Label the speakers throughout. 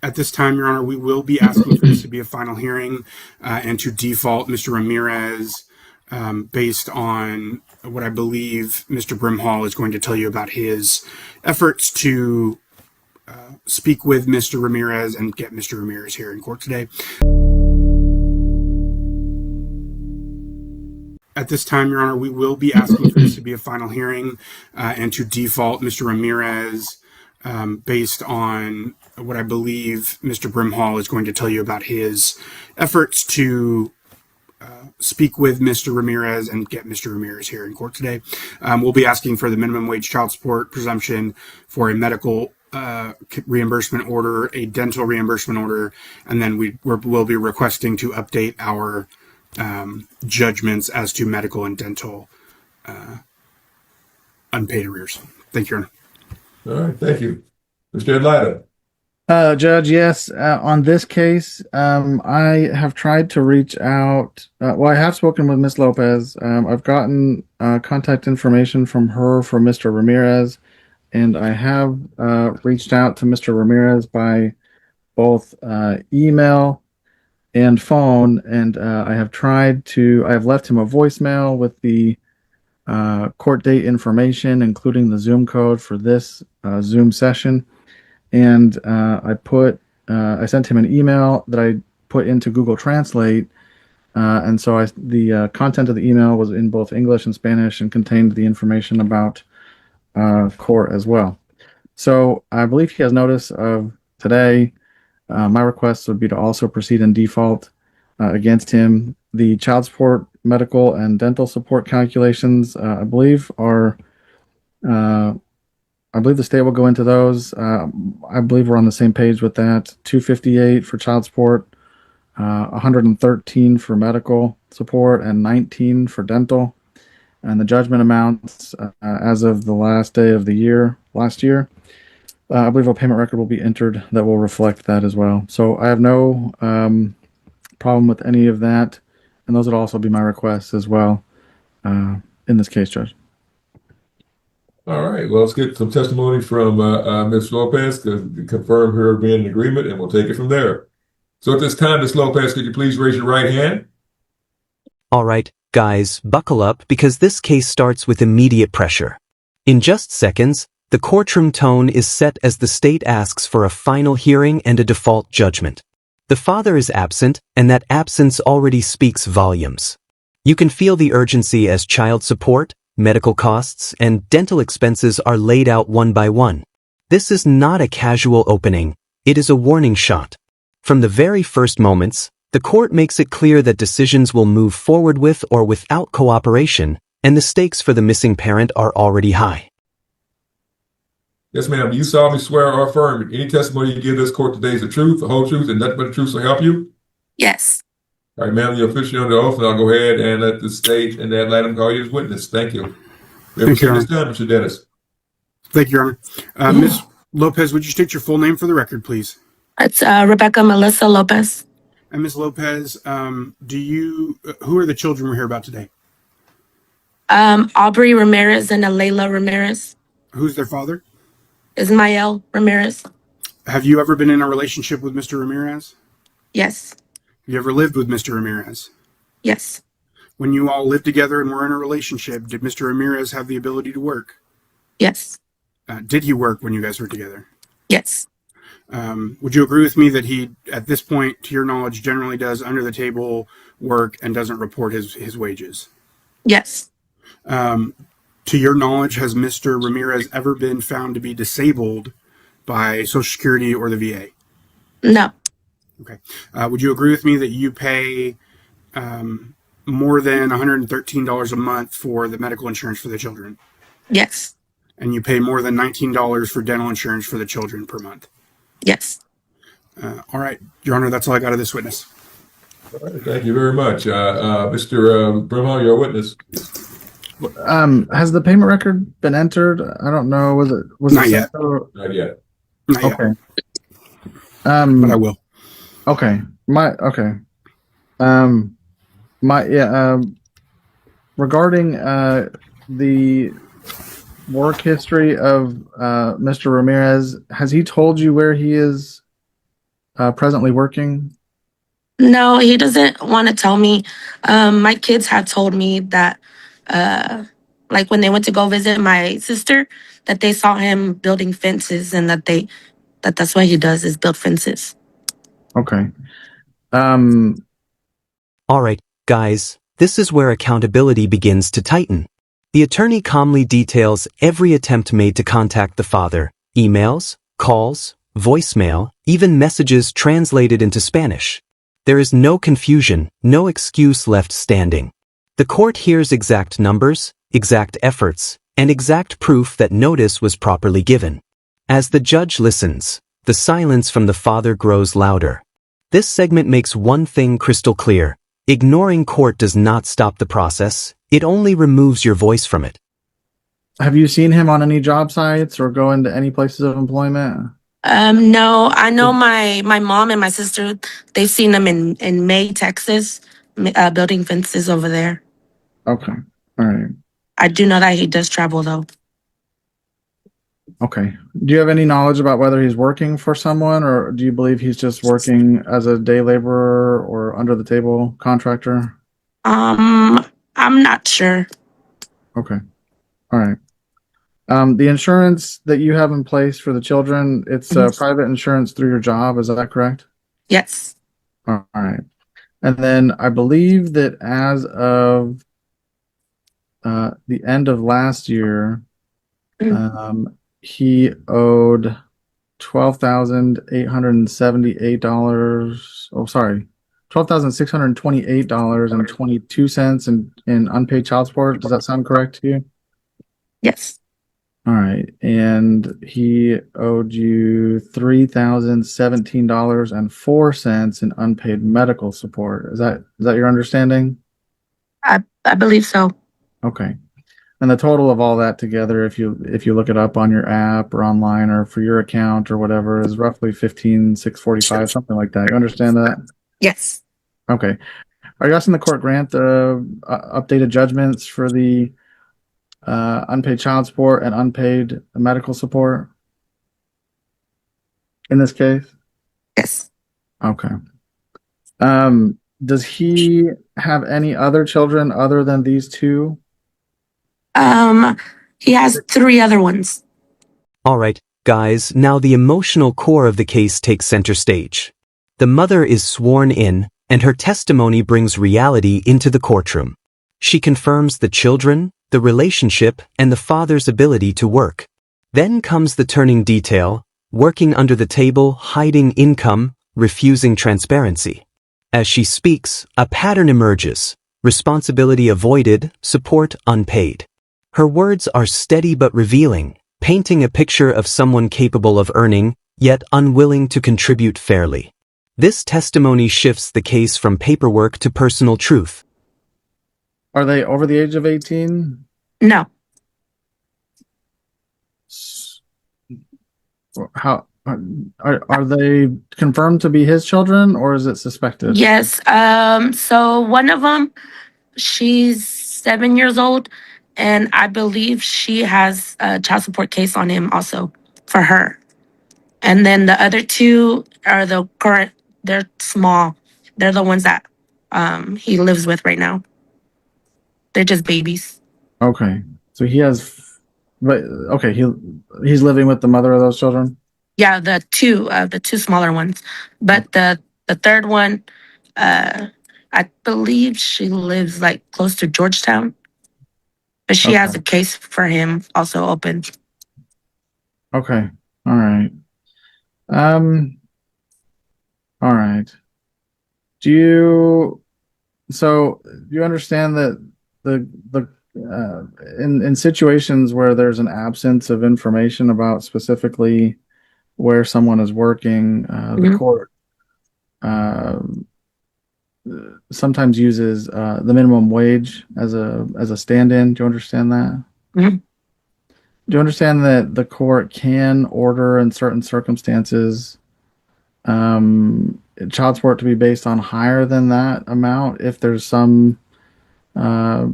Speaker 1: At this time, Your Honor, we will be asking for this to be a final hearing and to default Mr. Ramirez based on what I believe Mr. Brimhall is going to tell you about his efforts to speak with Mr. Ramirez and get Mr. Ramirez here in court today. At this time, Your Honor, we will be asking for this to be a final hearing and to default Mr. Ramirez based on what I believe Mr. Brimhall is going to tell you about his efforts to speak with Mr. Ramirez and get Mr. Ramirez here in court today. We'll be asking for the minimum wage child support presumption, for a medical reimbursement order, a dental reimbursement order, and then we'll be requesting to update our judgments as to medical and dental unpaid arrears. Thank you, Your Honor.
Speaker 2: All right, thank you. Mr. Adlida.
Speaker 3: Judge, yes, on this case, I have tried to reach out. I have spoken with Ms. Lopez. I've gotten contact information from her for Mr. Ramirez, and I have reached out to Mr. Ramirez by both email and phone, and I have left him a voicemail with the court date information, including the Zoom code for this Zoom session. And I sent him an email that I put into Google Translate. And so the content of the email was in both English and Spanish and contained the information about court as well. So I believe he has notice of today. My request would be to also proceed in default against him. The child support, medical, and dental support calculations, I believe the state will go into those. I believe we're on the same page with that. $258 for child support, $113 for medical support, and $19 for dental. And the judgment amounts as of the last day of last year, I believe a payment record will be entered that will reflect that as well. So I have no problem with any of that, and those would also be my requests as well in this case, Judge.
Speaker 2: All right, well, let's get some testimony from Ms. Lopez to confirm her being in agreement, and we'll take it from there. So at this time, Ms. Lopez, could you please raise your right hand?
Speaker 4: All right, guys, buckle up because this case starts with immediate pressure. In just seconds, the courtroom tone is set as the state asks for a final hearing and a default judgment. The father is absent, and that absence already speaks volumes. You can feel the urgency as child support, medical costs, and dental expenses are laid out one by one. This is not a casual opening. It is a warning shot. From the very first moments, the court makes it clear that decisions will move forward with or without cooperation, and the stakes for the missing parent are already high.
Speaker 2: Yes, ma'am. Do you solemnly swear or affirm that any testimony you give this court today is the truth, the whole truth, and nothing but the truth will help you?
Speaker 5: Yes.
Speaker 2: All right, ma'am, you're officially under oath, and I'll go ahead and let the state and let him call you as witness. Thank you.
Speaker 1: Thank you, Your Honor.
Speaker 2: Time, Mr. Dennis.
Speaker 1: Thank you, Your Honor. Ms. Lopez, would you state your full name for the record, please?
Speaker 5: It's Rebecca Melissa Lopez.
Speaker 1: And Ms. Lopez, who are the children we're here about today?
Speaker 5: Aubrey Ramirez and Alayla Ramirez.
Speaker 1: Who's their father?
Speaker 5: Ismael Ramirez.
Speaker 1: Have you ever been in a relationship with Mr. Ramirez?
Speaker 5: Yes.
Speaker 1: Have you ever lived with Mr. Ramirez?
Speaker 5: Yes.
Speaker 1: When you all lived together and were in a relationship, did Mr. Ramirez have the ability to work?
Speaker 5: Yes.
Speaker 1: Did he work when you guys were together?
Speaker 5: Yes.
Speaker 1: Would you agree with me that he, at this point, to your knowledge, generally does under-the-table work and doesn't report his wages?
Speaker 5: Yes.
Speaker 1: To your knowledge, has Mr. Ramirez ever been found to be disabled by Social Security or the VA?
Speaker 5: No.
Speaker 1: Okay. Would you agree with me that you pay more than $113 a month for the medical insurance for the children?
Speaker 5: Yes.
Speaker 1: And you pay more than $19 for dental insurance for the children per month?
Speaker 5: Yes.
Speaker 1: All right, Your Honor, that's all I got of this witness.
Speaker 2: All right, thank you very much. Mr. Brimhall, you're a witness.
Speaker 3: Has the payment record been entered? I don't know. Was
Speaker 1: Not
Speaker 3: it
Speaker 1: yet.
Speaker 2: Not yet.
Speaker 1: Not yet.
Speaker 3: Okay.
Speaker 1: But I will.
Speaker 3: Okay. Regarding the work history of Mr. Ramirez, has he told you where he is presently working?
Speaker 5: No, he doesn't want to tell me. My kids have told me that, like when they went to go visit my sister, that they saw him building fences and that's what he does is build fences.
Speaker 3: Okay. Um,
Speaker 4: Alright, guys, this is where accountability begins to tighten. The attorney calmly details every attempt made to contact the father, emails, calls, voicemail, even messages translated into Spanish. There is no confusion, no excuse left standing. The court hears exact numbers, exact efforts, and exact proof that notice was properly given. As the judge listens, the silence from the father grows louder. This segment makes one thing crystal clear. Ignoring court does not stop the process, it only removes your voice from it.
Speaker 3: have you seen him on any job sites or go into any places of employment?
Speaker 5: No, I know my mom and my sister, they've seen him in May, Texas, building fences over there.
Speaker 3: Okay. All right.
Speaker 5: I do know that he does travel though.
Speaker 3: Okay. Do you have any knowledge about whether he's working for someone, or do you believe he's just working as a day laborer or under the table contractor?
Speaker 5: I'm not sure.
Speaker 3: Okay. All right. The insurance that you have in place for the children, it's
Speaker 5: Mhm.
Speaker 3: private insurance through your job. Is that correct?
Speaker 5: Yes.
Speaker 3: All right. And then I believe that as of the end of last year, he owed $12,878. Oh, sorry, $12,628.22 in unpaid child support. Does that sound correct to you?
Speaker 5: Yes.
Speaker 3: All right, and he owed you $3,017.04 in unpaid medical support. Is that your understanding?
Speaker 5: I believe so.
Speaker 3: Okay. And the total of all that together, if you look it up on your app or online or for your account or whatever, is roughly 15,645, something like that. You understand that?
Speaker 5: Yes.
Speaker 3: Okay. Are you asking the court grant updated judgments for the unpaid child support and unpaid medical support in this case?
Speaker 5: Yes.
Speaker 3: Okay. Does he have any other children other than these two?
Speaker 5: Um, he has three other ones.
Speaker 4: Alright, guys, now the emotional core of the case takes center stage. The mother is sworn in, and her testimony brings reality into the courtroom. She confirms the children, the relationship, and the father's ability to work. Then comes the turning detail, working under the table, hiding income, refusing transparency. As she speaks, a pattern emerges, responsibility avoided, support unpaid. Her words are steady but revealing, painting a picture of someone capable of earning, yet unwilling to contribute fairly. This testimony shifts the case from paperwork to personal truth.
Speaker 3: Are they over the age of 18?
Speaker 5: No.
Speaker 3: How are they confirmed to be his children, or is it suspected?
Speaker 5: Yes. So one of them, she's 7 years old, and I believe she has a child support case on him also for her. And then the other two are the current. They're small. They're the ones that he lives with right now. They're just babies.
Speaker 3: Okay, so he has, but okay, he's living with the mother of those children.
Speaker 5: Yeah, the two smaller ones. But the third one, uh, I believe she lives like close to Georgetown, but she has
Speaker 3: Okay,
Speaker 5: a case for him also open.
Speaker 3: okay, all right. Um, all right. Do you do you understand that the in situations where there's an absence of information about specifically where someone is working, the
Speaker 5: Mhm.
Speaker 3: court uh, sometimes uses the minimum wage as a stand-in. Do you understand that?
Speaker 5: Mhm.
Speaker 3: Do you understand that the court can order in certain circumstances child support to be based on higher than that amount if there's some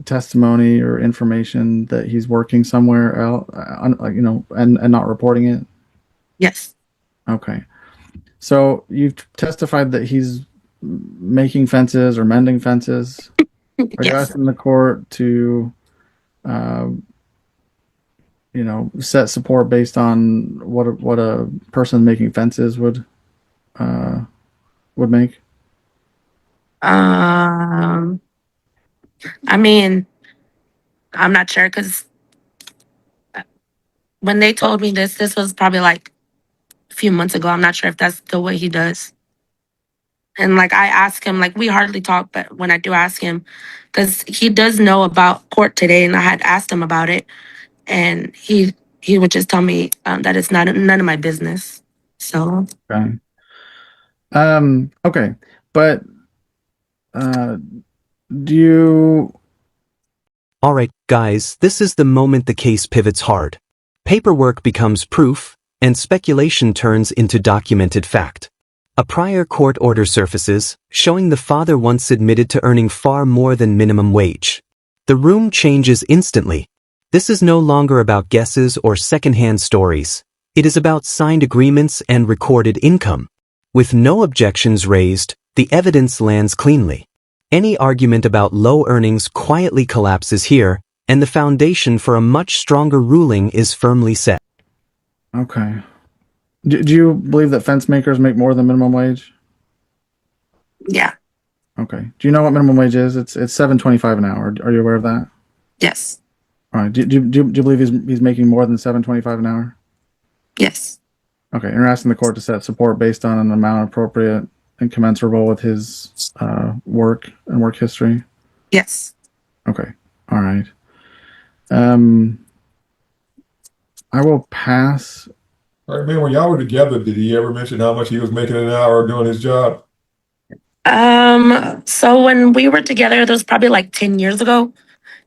Speaker 3: testimony or information that he's working somewhere else, like and not reporting it?
Speaker 5: Yes.
Speaker 3: Okay. So you've testified that he's making fences or mending fences. Are you
Speaker 5: Yes.
Speaker 3: asking the court to, set support based on what a person making fences would make?
Speaker 5: I mean, I'm not sure because when they told me this was probably like a few months ago. I'm not sure if that's the way he does. And like I ask him, like we hardly talk, but when I do ask him, because he does know about court today, and I had asked him about it, and he would just tell me that it's not none of my business. So
Speaker 3: Okay. Okay. But uh, do you?
Speaker 4: Alright, guys, this is the moment the case pivots hard. Paperwork becomes proof, and speculation turns into documented fact. A prior court order surfaces, showing the father once admitted to earning far more than minimum wage. The room changes instantly. This is no longer about guesses or secondhand stories. It is about signed agreements and recorded income. With no objections raised, the evidence lands cleanly. Any argument about low earnings quietly collapses here, and the foundation for a much stronger ruling is firmly set.
Speaker 3: Okay. Do you believe that fence makers make more than minimum wage?
Speaker 5: yeah,
Speaker 3: Okay. Do you know what minimum wage is? It's $7.25 an hour. Are you aware of that?
Speaker 5: yes,
Speaker 3: All right. Do you believe he's making more than $7.25 an hour?
Speaker 5: yes,
Speaker 3: Okay. And you're asking the court to set support based on an amount appropriate and commensurable with his work and work history.
Speaker 5: yes.
Speaker 3: Okay. All right. Um, I will pass.
Speaker 2: All right, man, when y'all were together, did he ever mention how much he was making an hour doing his job?
Speaker 5: So when we were together, that was probably like 10 years ago,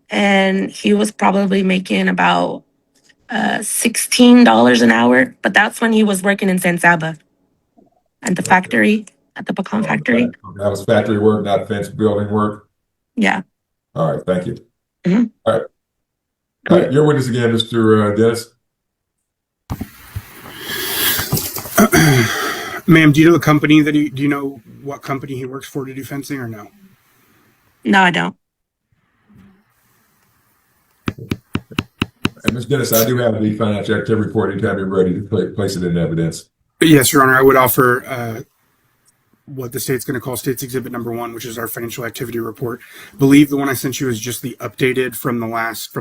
Speaker 5: and he was probably making about $16 an hour, but that's when he was working in San Saba at the
Speaker 2: Okay.
Speaker 5: factory, at the pecan factory.
Speaker 2: That was factory work, not fence building work.
Speaker 5: Yeah.
Speaker 2: All right, thank you.
Speaker 5: Mhm.
Speaker 2: All right. All right, your witness again, Mr. Dennis.
Speaker 1: Ma'am, do you know the company that do you know what company he works for to do fencing or no?
Speaker 5: No, I don't.
Speaker 2: And Ms. Dennis, I do have the financial activity report anytime you're ready to place it in evidence.
Speaker 1: Yes, Your Honor. I would offer what the state's going to call State's Exhibit Number 1, which is our financial activity report. I believe the one I sent you is just the updated from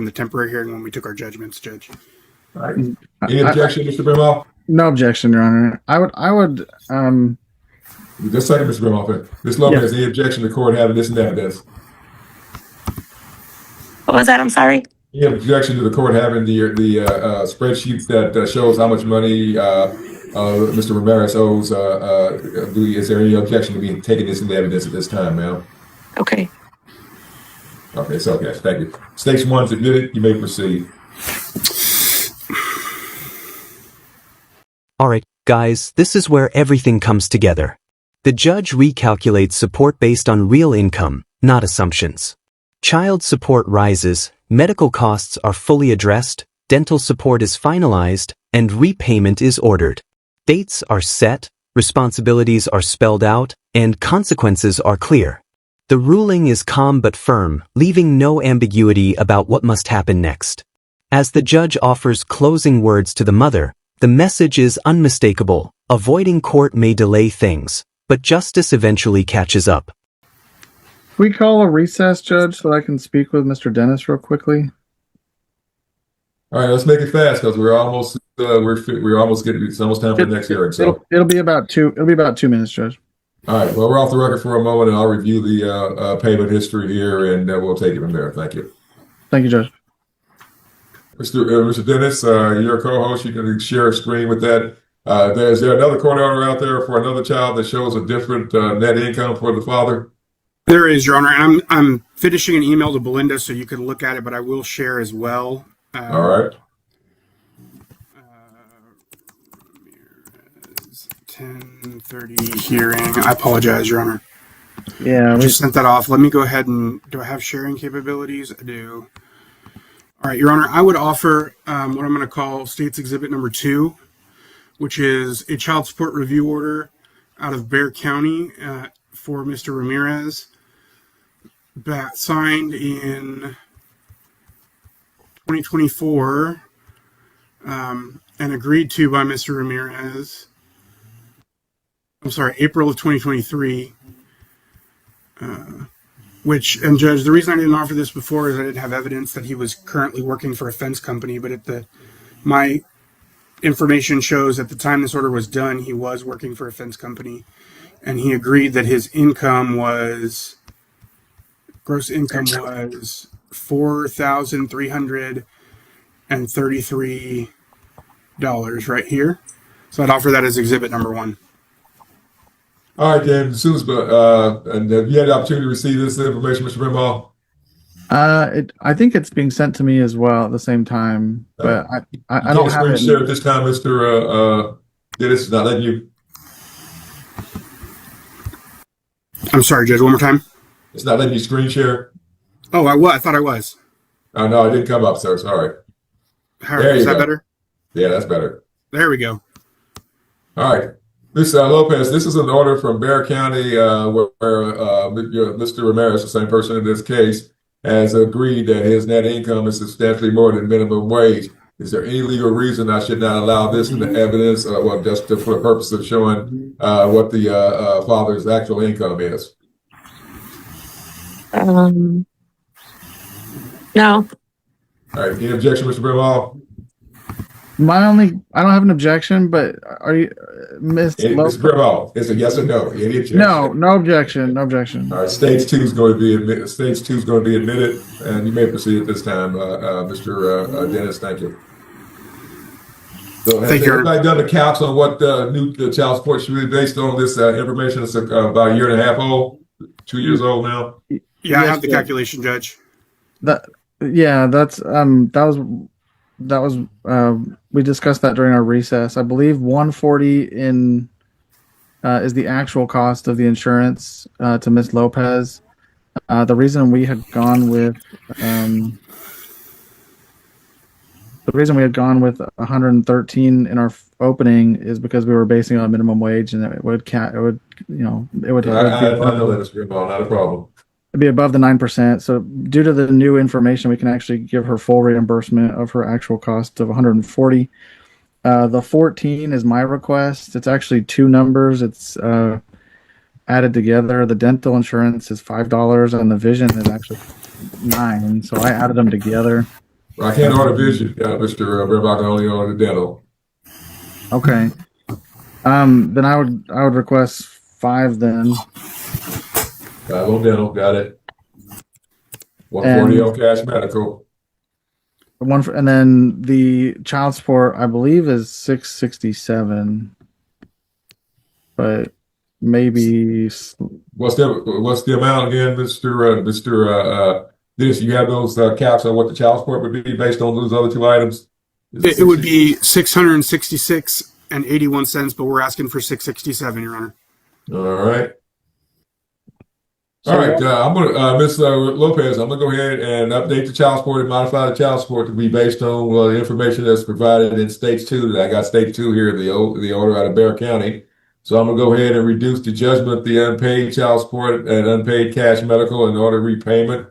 Speaker 1: the temporary hearing when we took our judgments, Judge.
Speaker 2: All right. Any objection, Mr. Brimall?
Speaker 3: No objection, Your Honor. I would.
Speaker 2: Just a second, Mr. Brimall. Ms. Lopez, any objection to court having this in evidence?
Speaker 5: What was that? I'm sorry.
Speaker 2: Any objection to the court having the spreadsheet that shows how much money Mr. Ramirez owes? Is there any objection to being taking this into evidence at this time, ma'am?
Speaker 5: Okay.
Speaker 2: Okay, so yes, thank you. Station 1's admitted. You may proceed.
Speaker 4: Alright, guys, this is where everything comes together. The judge recalculates support based on real income, not assumptions. Child support rises, medical costs are fully addressed, dental support is finalized, and repayment is ordered. Dates are set, responsibilities are spelled out, and consequences are clear. The ruling is calm but firm, leaving no ambiguity about what must happen next. As the judge offers closing words to the mother, the message is unmistakable. Avoiding court may delay things, but justice eventually catches up.
Speaker 3: Can we call a recess, Judge, so I can speak with Mr. Dennis real quickly?
Speaker 2: All right, let's make it fast because we're almost getting it's almost time for the next hearing. So
Speaker 3: It'll be about 2 minutes, Judge.
Speaker 2: all right, well, we're off the record for a moment, and I'll review the payment history here, and we'll take it from there. Thank you.
Speaker 3: Thank you, Judge.
Speaker 2: Mr. Dennis, your co-host, you can share a screen with that. Is there another court order out there for another child that shows a different net income for the father?
Speaker 1: There is, Your Honor. And I'm finishing an email to Belinda so you can look at it, but I will share as well.
Speaker 2: All right.
Speaker 1: 10:30 hearing. I apologize, Your Honor.
Speaker 3: Yeah,
Speaker 1: I just sent that off. Let me go ahead and do I have sharing capabilities? I do. All right, Your Honor. I would offer what I'm going to call State's Exhibit Number 2, which is a child support review order out of Bexar County for Mr. Ramirez, signed in 2024 and agreed to by Mr. Ramirez. I'm sorry, April of 2023. And Judge, the reason I didn't offer this before is I didn't have evidence that he was currently working for a fence company, but my information shows at the time this order was done, he was working for a fence company, and he agreed that his gross income was $4,333 right here. So I'd offer that as exhibit number 1.
Speaker 2: All right, then. As soon as, and have you had the opportunity to receive this information, Mr. Brimhall?
Speaker 3: I think it's being sent to me as well at the same time, but I don't have it.
Speaker 2: Share at this time, Mr. Dennis is not letting you.
Speaker 1: I'm sorry, Judge, one more time.
Speaker 2: It's not letting you screen share.
Speaker 1: Oh, I thought I was.
Speaker 2: Oh no, it didn't come up, sir. Sorry.
Speaker 1: Is that better?
Speaker 2: Yeah, that's better.
Speaker 1: There we go.
Speaker 2: All right. Mr. Lopez, this is an order from Bexar County where Mr. Ramirez, the same person in this case, has agreed that his net income is substantially more than minimum wage. Is there any legal reason I should not allow this in the evidence, just for the purpose of showing what the father's actual income is?
Speaker 5: No.
Speaker 2: All right. Any objection, Mr. Brimhall?
Speaker 3: I don't have an objection, but are you, Ms.
Speaker 2: Mr. Brimhall, it's a yes or no. Any objection?
Speaker 3: No objection.
Speaker 2: All right. Stage 2 is going to be admitted. Stage 2 is going to be admitted, and you may proceed at this time, Mr. Dennis. Thank you. So has everybody done the calcs on what the child support should be based on? This information is about a year and a half old, 2 years old now.
Speaker 1: Yeah, I have the calculation, Judge.
Speaker 3: That was we discussed that during our recess. I believe 140 is the actual cost of the insurance to Miss Lopez. The reason we had gone with 113 in our opening is because we were basing it on minimum wage, and it would
Speaker 2: I know that, Mr. Brimhall, not a problem.
Speaker 3: It'd be above the 9%. So due to the new information, we can actually give her full reimbursement of her actual cost of 140. The 14 is my request. It's actually 2 numbers. It's added together. The dental insurance is $5 and the vision is actually $9. So I added them together.
Speaker 2: Well, I can't order vision, Mr. Brimhall. I can only order dental.
Speaker 3: Okay. Then I would request 5 then.
Speaker 2: 5 on dental, got it. 140 on cash medical.
Speaker 3: And then the child support, I believe, is $667, but maybe.
Speaker 2: What's the amount again, Mr. This you have those caps on what the child support would be based on those other 2 items?
Speaker 1: It would be $666.81, but we're asking for $667, Your Honor.
Speaker 2: All right. All right, I'm gonna, Ms. Lopez, I'm gonna go ahead and update the child support and modify the child support to be based on the information that's provided in stage 2. I got stage 2 here, the order out of Bexar County. So I'm gonna go ahead and reduce the judgment, the unpaid child support and unpaid cash medical and order repayment.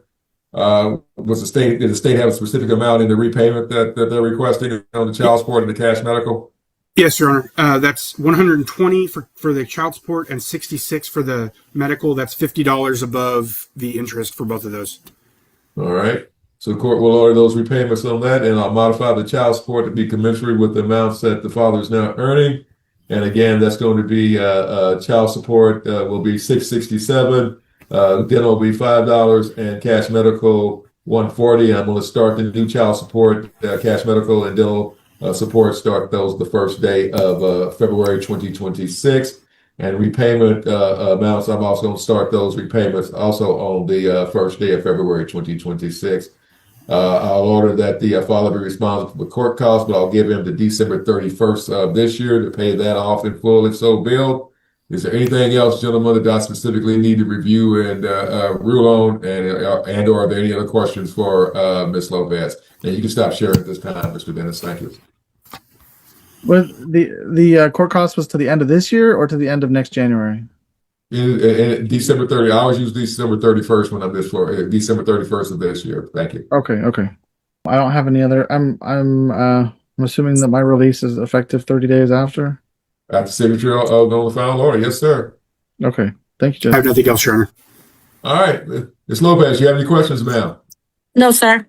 Speaker 2: Did the state have a specific amount in the repayment that they're requesting on the child support and the cash medical?
Speaker 1: Yes, Your Honor. That's $120 for the child support and $66 for the medical. That's $50 above the interest for both of those.
Speaker 2: All right. So the court will order those repayments on that, and I'll modify the child support to be commensurate with the amounts that the father is now earning. And again, that's going to be child support will be $667, dental will be $5, and cash medical $140. I'm going to start the new child support, cash medical, and dental support, start those the first day of February 2026. And repayment amounts, I'm also going to start those repayments also on the first day of February 2026. I'll order that the father be responsible for court costs, but I'll give him to December 31st of this year to pay that off in full if so billed. Is there anything else, gentlemen, that I specifically need to review and rule on, and or are there any other questions for Ms. Lopez? And you can stop sharing at this time, Mr. Dennis. Thank you.
Speaker 3: With the court cost was to the end of this year or to the end of next January?
Speaker 2: In December 30. I always use December 31st when I'm this for December 31st of this year. Thank you.
Speaker 3: Okay. I don't have any other. I'm assuming that my release is effective 30 days after.
Speaker 2: After signature of the final order. Yes, sir.
Speaker 3: Okay. Thank you,
Speaker 1: I have
Speaker 3: Judge.
Speaker 1: nothing else, Your Honor.
Speaker 2: All right. Ms. Lopez, you have any questions, ma'am?
Speaker 5: No, sir.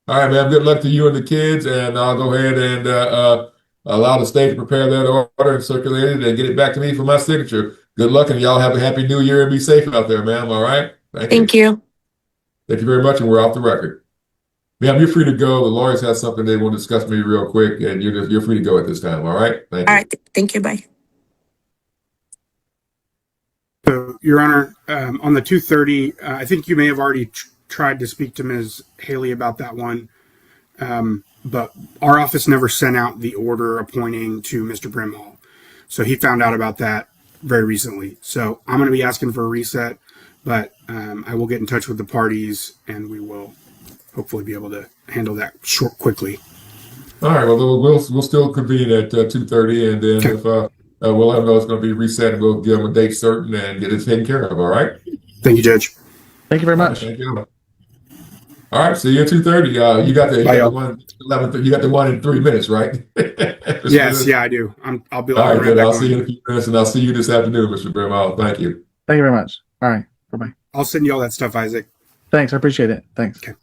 Speaker 2: All right, ma'am. Good luck to you and the kids, and I'll go ahead and allow the state to prepare that order and circulate it and get it back to me for my signature. Good luck, and y'all have a happy new year and be safe out there, ma'am. All right?
Speaker 5: Thank you.
Speaker 2: Thank you very much, and we're off the record. Ma'am, you're free to go. The lawyers have something they want to discuss with me real quick, and you're free to go at this time. All right? Thank you.
Speaker 5: All right. Thank you. Bye.
Speaker 1: So, Your Honor, on the 2:30, I think you may have already tried to speak to Ms. Haley about that one, but our office never sent out the order appointing to Mr. Brimhall. So he found out about that very recently. So I'm going to be asking for a reset, but I will get in touch with the parties, and we will hopefully be able to handle that quickly.
Speaker 2: All right. Well, we'll still convene at 2:30, and then if we'll let them know it's going to be reset, and we'll give them a date certain and get it taken care of. All right.
Speaker 1: Thank you, Judge.
Speaker 3: Thank you very much.
Speaker 2: Thank you. All right. See you at 2:30. You got the one 11. You got the one in 3 minutes, right?
Speaker 1: Yes. Yeah, I do. I'll be.
Speaker 2: All right. Good. I'll see you in a few minutes, and I'll see you this afternoon, Mr. Brimall. Thank you.
Speaker 3: Thank you very much. All right. Bye-bye.
Speaker 1: I'll send you all that stuff, Isaac.
Speaker 3: Thanks. I appreciate it. Thanks.
Speaker 1: Okay.